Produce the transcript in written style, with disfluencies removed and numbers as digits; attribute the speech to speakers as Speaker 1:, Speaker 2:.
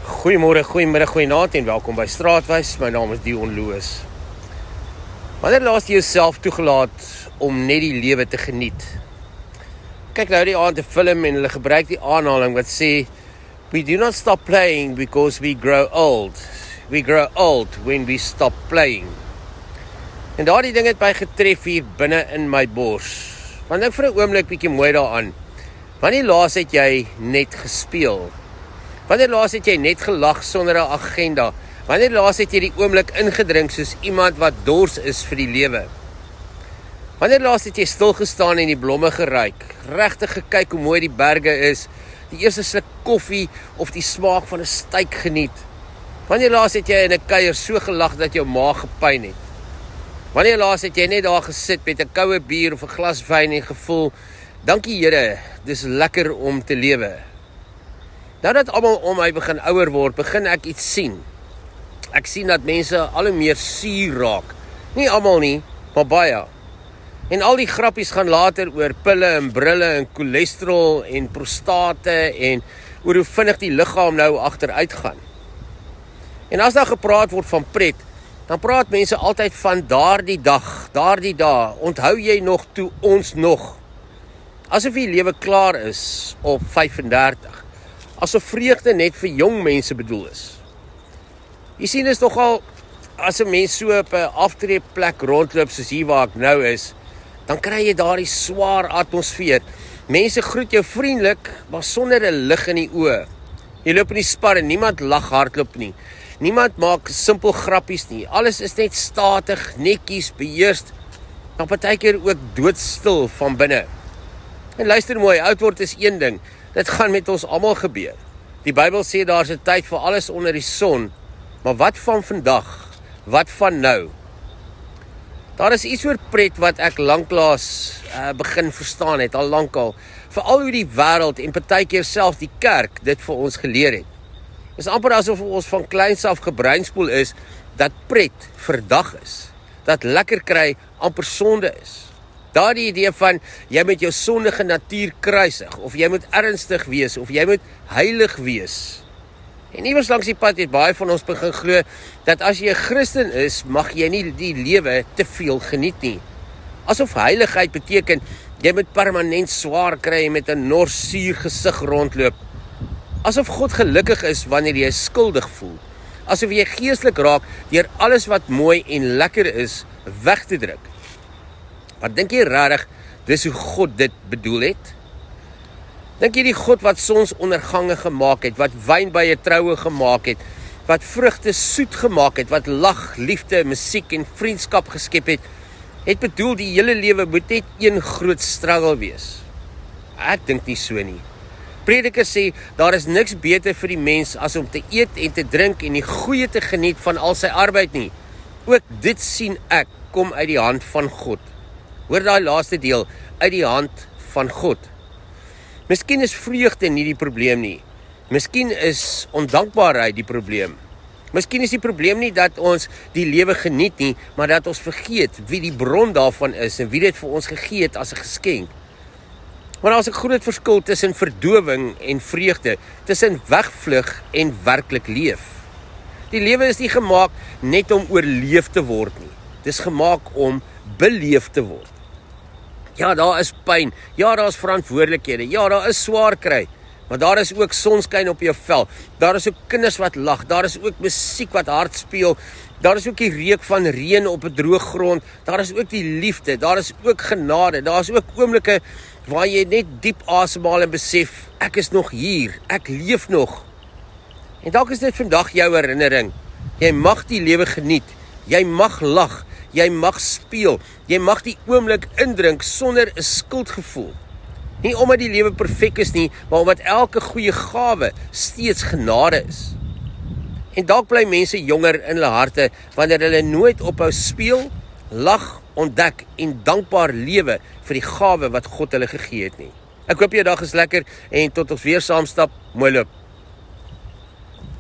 Speaker 1: Goeiemôre, goeiemiddag, goeienaand en welkom by Straatwys. My naam is Dion Loos. Wanneer laas jy jouself toegelaat om net die lewe te geniet? Kyk nou die aand 'n film en hulle gebruik die aanhaling wat sê we do not stop playing because we grow old. We grow old when we stop playing. En daardie ding het my getref hier binne in my bors. Want ek vir 'n oomblik bietjie mooi daaraan. Wanneer laas het jy net gespeel? Wanneer laas het jy net gelag sonder 'n agenda? Wanneer laas het jy die oomblik ingedrink soos iemand wat dors is vir die lewe? Wanneer laas het jy stil gestaan en die blomme geruik? Regtig gekyk hoe mooi die berge is, die eerste sluk koffie of die smaak van 'n steak geniet? Wanneer laas het jy in 'n kuier so gelag dat jou maag gepyn het? Wanneer laas het jy net daar gesit met 'n koue bier of 'n glas wyn en gevoel, dankie Here, dis lekker om te lewe? Nou dat almal om my begin ouer word, begin ek iets sien. Ek sien dat mense al hoe meer suur raak. Nie almal nie, maar baie. En al die grappies gaan later oor pille en brille en cholesterol en prostate en oor hoe vinnig die liggaam nou agteruit gaan. En as daar gepraat word van pret, dan praat mense altyd van daardie dag, daardie dae. Onthou jy nog toe ons nog? Asof die lewe klaar is op 35. Asof vreugde net vir jong mense bedoel is. Jy sien, is nogal, as 'n mens so op 'n aftreeplek rondloop soos hier waar ek nou is, dan kry jy daardie swaar atmosfeer. Mense groet jou vriendelik, maar sonder 'n lig in die oë. Jy loop in die spar en niemand lag hardloop nie. Niemand maak simpel grappies nie. Alles is net statig, netjies, beheers, maar partykeer ook doodstil van binne. En luister mooi, oud word is een ding. Dit gaan met ons almal gebeur. Die Bybel sê daar's 'n tyd vir alles onder die son, maar wat van vandag? Wat van nou? Daar is iets oor pret wat ek lanklaas begin verstaan het, al lankal. Veral hoe die wêreld en partykeer self die kerk dit vir ons geleer het. Dit is amper asof ons van kleins af gebreinspoel is, dat pret verdag is. Dat lekker kry amper sonde is. Daardie idee van, jy moet jou sondige natuur kruisig, of jy moet ernstig wees, of jy moet heilig wees. En iewers langs die pad het baie van ons begin glo, dat as jy 'n Christen is, mag jy nie die lewe te veel geniet nie. Asof heiligheid beteken, jy moet permanent swaar kry en met 'n nors suur gesig rondloop. Asof God gelukkig is wanneer jy skuldig voel. Asof jy geestelik raak deur alles wat mooi en lekker is, weg te druk. Maar dink jy regtig, dis hoe God dit bedoel het? Dink jy die God wat sonsondergange gemaak het, wat wyn by 'n troue gemaak het, wat vrugte soet gemaak het, wat lag, liefde, musiek en vriendskap geskep het bedoel die hele lewe moet net een groot struggle wees? Ek dink nie so nie. Prediker sê, daar is niks beter vir die mens as om te eet en te drink en die goeie te geniet van al sy arbeid nie. Ook dit sien ek, kom uit die hand van God. Hoor daai laaste deel, uit die hand van God. Miskien is vreugde nie die probleem nie. Miskien is ondankbaarheid die probleem. Miskien is die probleem nie dat ons die lewe geniet nie, maar dat ons vergeet wie die bron daarvan is en wie dit vir ons gegee het as 'n geskenk. Want daar's 'n groot verskil tussen verdowing en vreugde, tussen wegvlug en werklik leef. Die lewe is nie gemaak net om oorleef te word nie. Dis gemaak om beleef te word. Ja, daar is pyn. Ja, daar is verantwoordelikhede. Ja, daar is swaar kry. Maar daar is ook sonskyn op jou vel. Daar is ook kinders wat lag. Daar is ook musiek wat hard speel. Daar is ook die reuk van reën op 'n droë grond. Daar is ook die liefde. Daar is ook genade. Daar is ook oomblikke waar jy net diep asemhaal en besef, ek is nog hier. Ek leef nog. En dalk is dit vandag jou herinnering. Jy mag die lewe geniet. Jy mag lag. Jy mag speel, jy mag die oomblik indrink sonder 'n skuldgevoel. Nie omdat die lewe perfek is nie, maar omdat elke goeie gawe steeds genade is. En dalk bly mense jonger in hulle harte, wanneer hulle nooit ophou speel, lag, ontdek en dankbaar lewe vir die gawe wat God hulle gegee het nie. Ek hoop jou dag is lekker en tot ons weer saam stap, mooi loop.